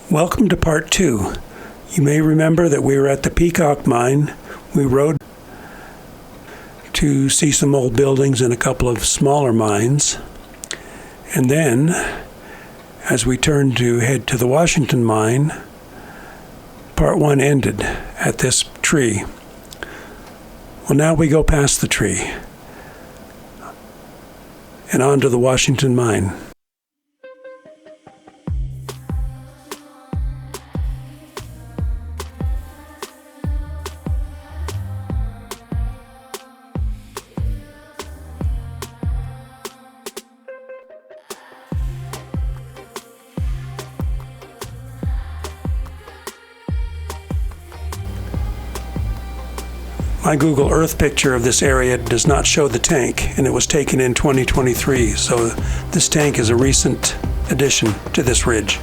Welcome to part 2. You may remember that we were at the Peacock Mine. We rode to see some old buildings and a couple of smaller mines. And then, as we turned to head to the Washington Mine, part 1 ended at this tree. Well, now we go past the tree and on to the Washington Mine. My Google Earth picture of this area does not show the tank, and it was taken in 2023, so this tank is a recent addition to this ridge.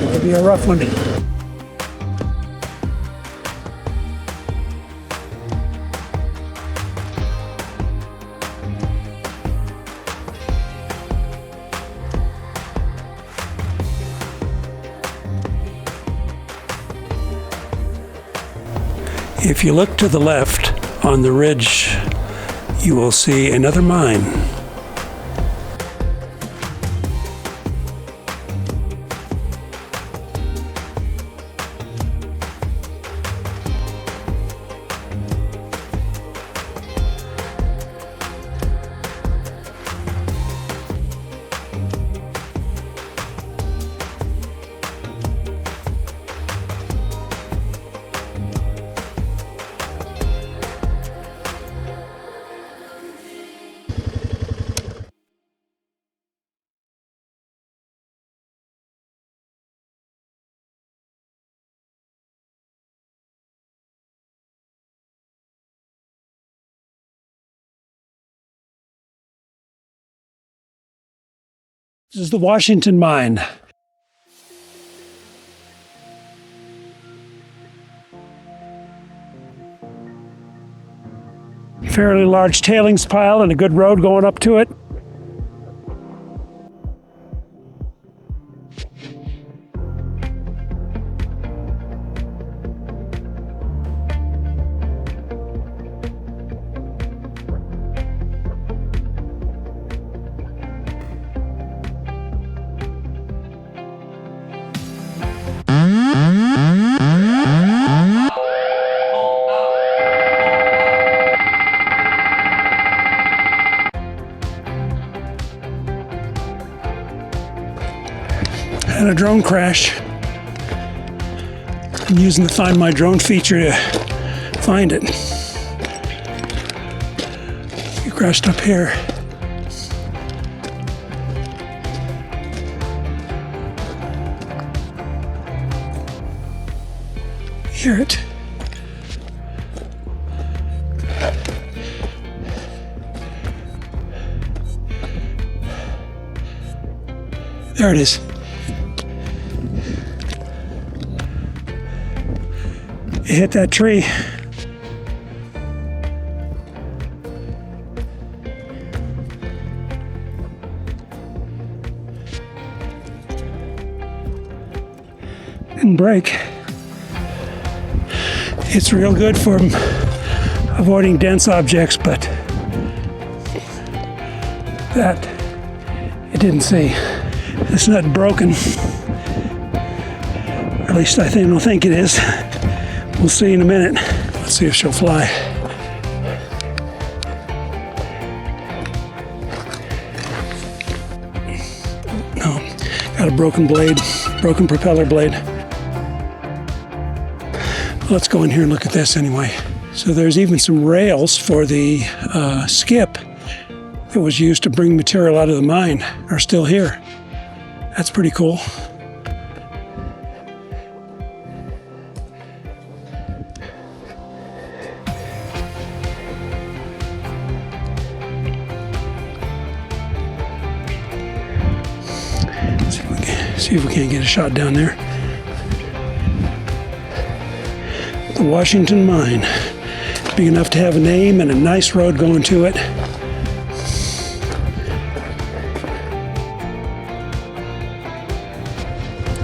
It'll be a rough one. If you look to the left on the ridge, you will see another mine. This is the Washington Mine. Fairly large tailings pile and a good road going up to it. Had a drone crash. I'm using the Find My Drone feature to find it. It crashed up here. Hear it. There it is. It hit that tree. Didn't break. It's real good for avoiding dense objects, but that it didn't see. It's not broken. Or at least I don't think it is. We'll see in a minute. Let's see if she'll fly. No. Got a broken blade, broken propeller blade. Let's go in here and look at this anyway. So there's even some rails for the skip that was used to bring material out of the mine are still here. That's pretty cool. See if we can't get a shot down there. The Washington Mine. Big enough to have a name and a nice road going to it.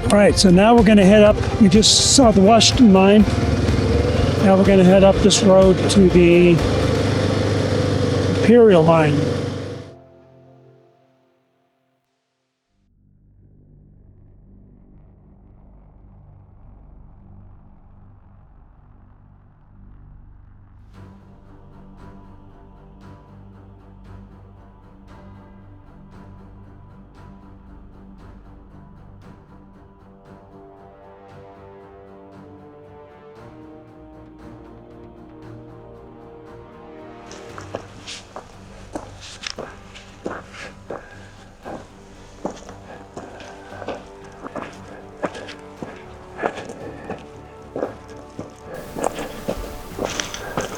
All right, so now we're going to head up. We just saw the Washington Mine. Now we're going to head up this road to the Imperial Mine.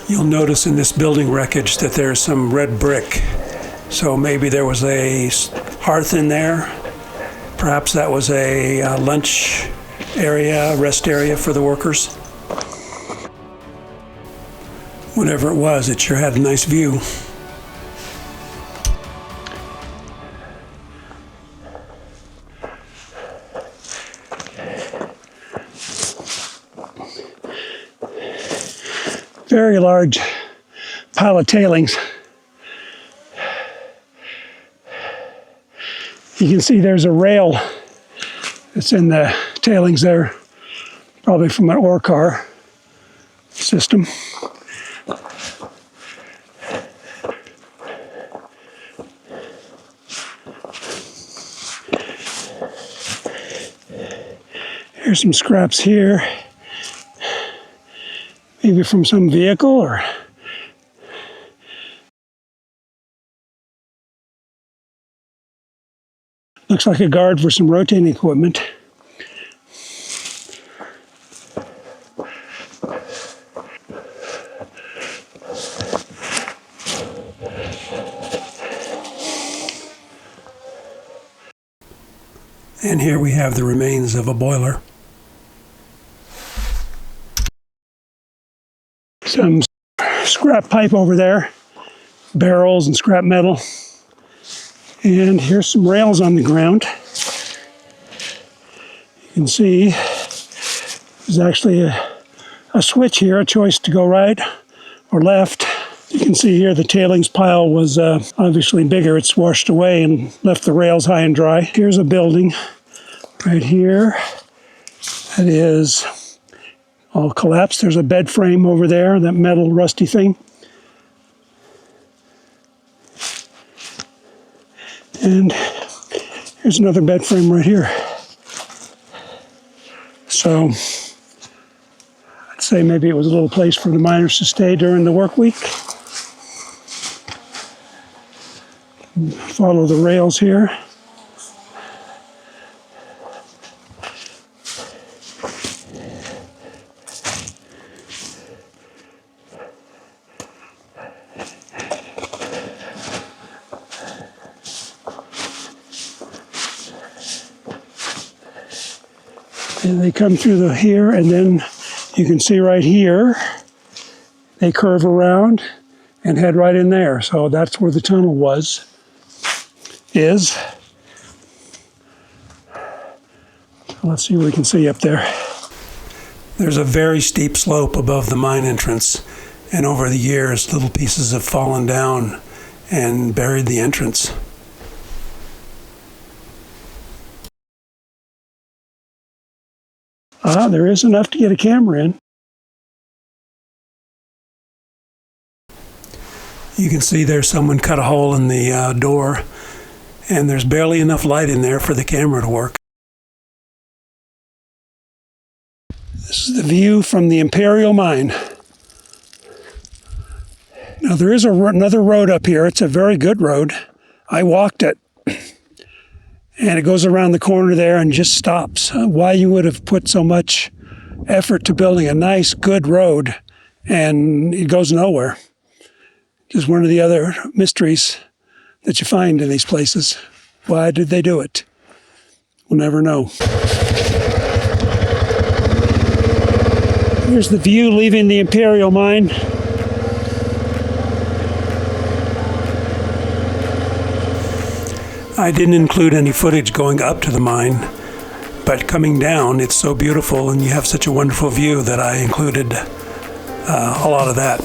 You'll notice in this building wreckage that there's some red brick. So maybe there was a hearth in there. Perhaps that was a lunch area, rest area for the workers. Whatever it was, it sure had a nice view. Very large pile of tailings. You can see there's a rail that's in the tailings there, probably from an ore car system. Here's some scraps here. Maybe from some vehicle or looks like a guard for some rotating equipment. And here we have the remains of a boiler. Some scrap pipe over there, barrels and scrap metal. And here's some rails on the ground. You can see there's actually a switch here, a choice to go right or left. You can see here the tailings pile was obviously bigger. It's washed away and left the rails high and dry. Here's a building right here that is all collapsed. There's a bed frame over there, that metal rusty thing. And here's another bed frame right here. So I'd say maybe it was a little place for the miners to stay during the work week. Follow the rails here. And they come through here, and then you can see right here, they curve around and head right in there. So that's where the tunnel is. Let's see what we can see up there. There's a very steep slope above the mine entrance, and over the years, little pieces have fallen down and buried the entrance. There is enough to get a camera in. You can see there's someone cut a hole in the door, and there's barely enough light in there for the camera to work. This is the view from the Imperial Mine. Now there is another road up here. It's a very good road. I walked it. And it goes around the corner there and just stops. Why you would have put so much effort to building a nice, good road and it goes nowhere. Just one of the other mysteries that you find in these places. Why did they do it? We'll never know. Here's the view leaving the Imperial Mine. I didn't include any footage going up to the mine, but coming down, it's so beautiful and you have such a wonderful view that I included a lot of that.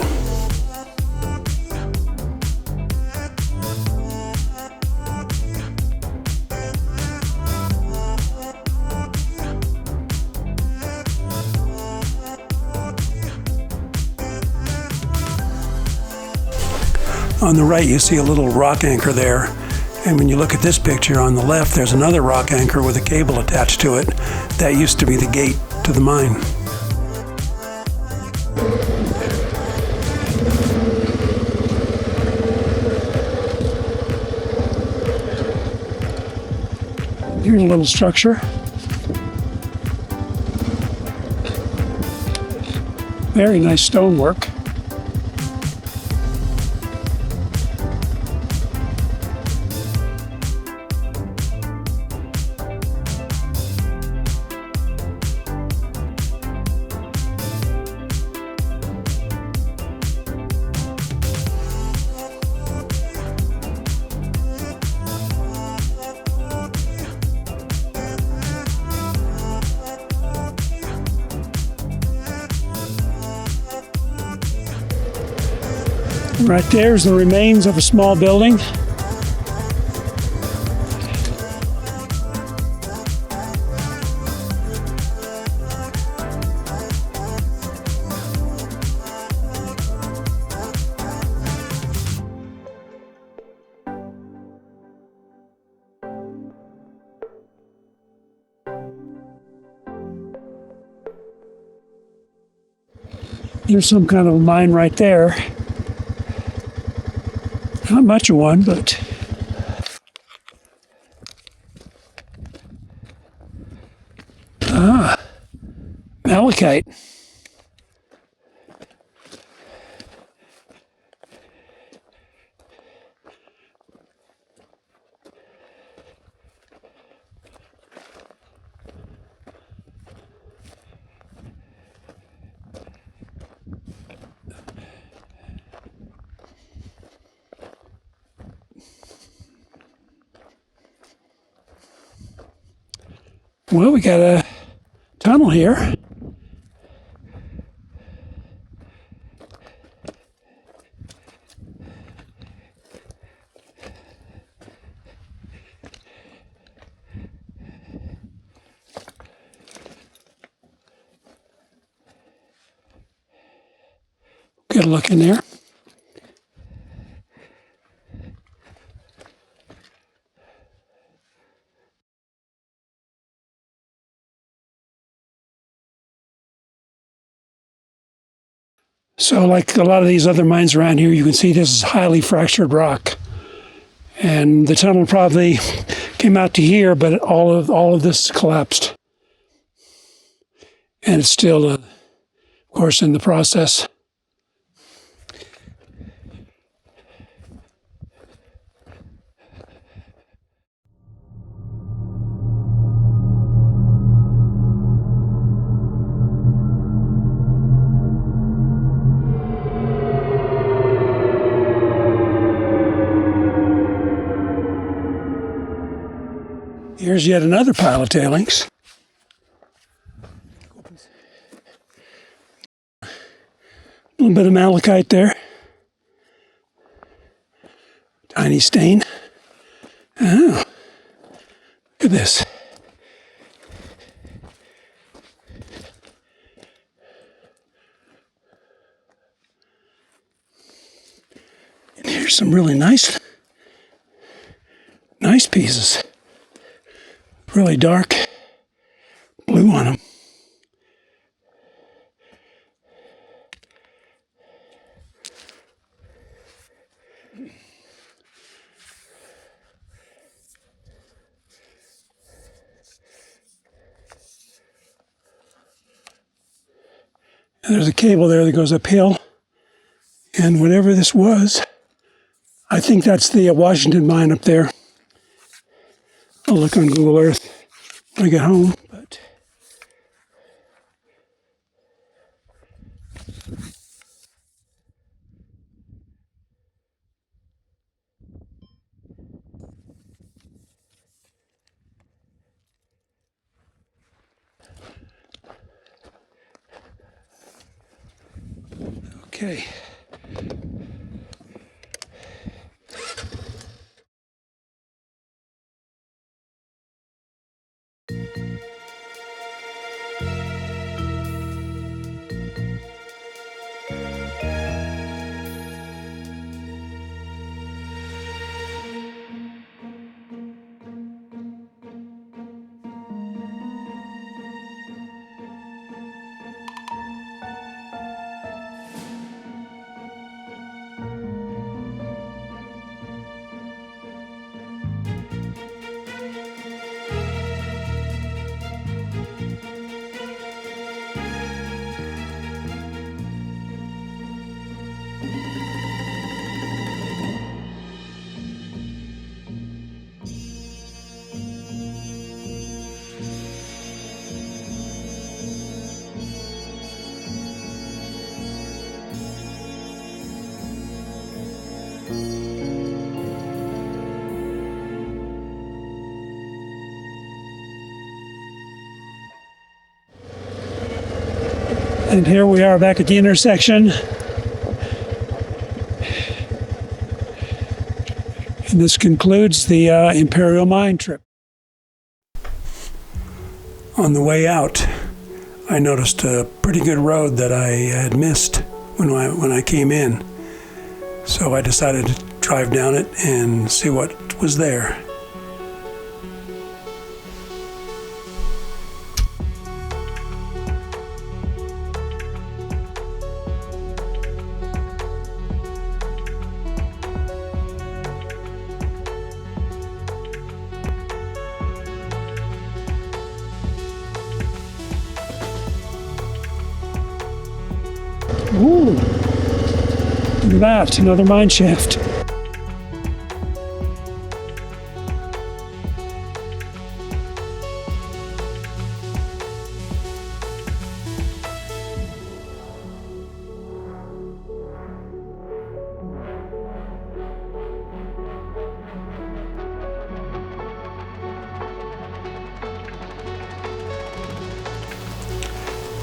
On the right, you see a little rock anchor there. And when you look at this picture on the left, there's another rock anchor with a cable attached to it. That used to be the gate to the mine. Here's a little structure. Very nice stonework. Right there's the remains of a small building. There's some kind of a mine right there. Not much of one, but malachite. Well, we got a tunnel here. Get a look in there. So like a lot of these other mines around here, you can see this is highly fractured rock. And the tunnel probably came out to here, but all of this collapsed. And it's still, of course, in the process. Here's yet another pile of tailings. A little bit of malachite there. Tiny stain. Oh, look at this. And here's some really nice pieces. Really dark blue on them. There's a cable there that goes uphill. And whatever this was, I think that's the Washington mine up there. I'll look on Google Earth when I get home. But okay. And here we are back at the intersection. And this concludes the Imperial Mine trip. On the way out, I noticed a pretty good road that I had missed when I came in. So I decided to drive down it and see what was there. Ooh, look at that, another mine shaft.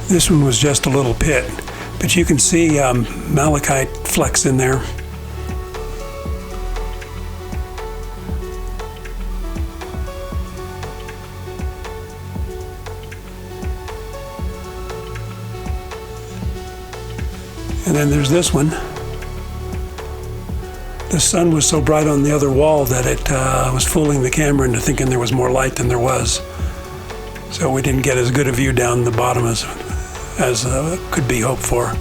This one was just a little pit, but you can see malachite flecks in there. And then there's this one. The sun was so bright on the other wall that it was fooling the camera into thinking there was more light than there was. So we didn't get as good a view down the bottom as could be hoped for.